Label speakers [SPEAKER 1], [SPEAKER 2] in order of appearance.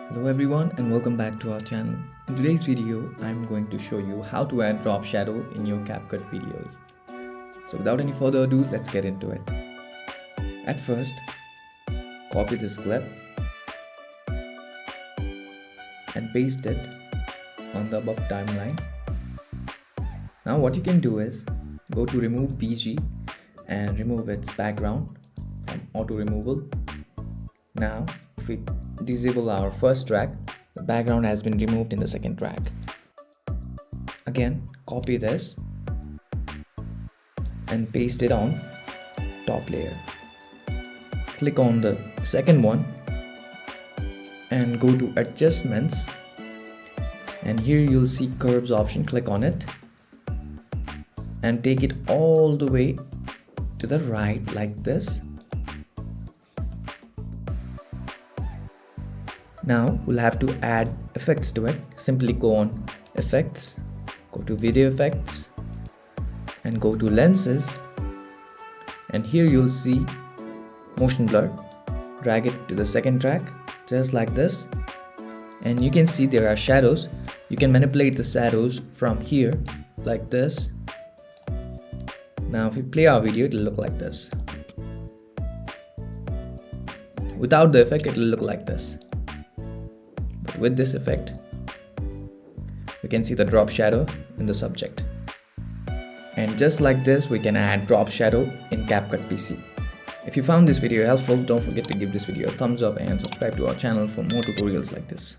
[SPEAKER 1] Hello everyone and welcome back to our channel. In today's video, I'm going to show you how to add drop shadow in your CapCut videos. So without any further ado, let's get into it. At first, copy this clip and paste it on the above timeline. Now what you can do is go to remove BG and remove its background from auto removal. Now if we disable our first track, the background has been removed in the second track. Again, copy this and paste it on top layer. Click on the second one and go to adjustments, and here you'll see curves option. Click on it and take it all the way to the right like this. Now we'll have to add effects to it. Simply go on effects, go to video effects and go to lenses, and here you'll see motion blur. Drag it to the second track just like this, and you can see there are shadows. You can manipulate the shadows from here like this. Now if we play our video, it'll look like this. Without the effect, it'll look like this. With this effect, we can see the drop shadow in the subject. And just like this, we can add drop shadow in CapCut PC. If you found this video helpful, don't forget to give this video a thumbs up and subscribe to our channel for more tutorials like this.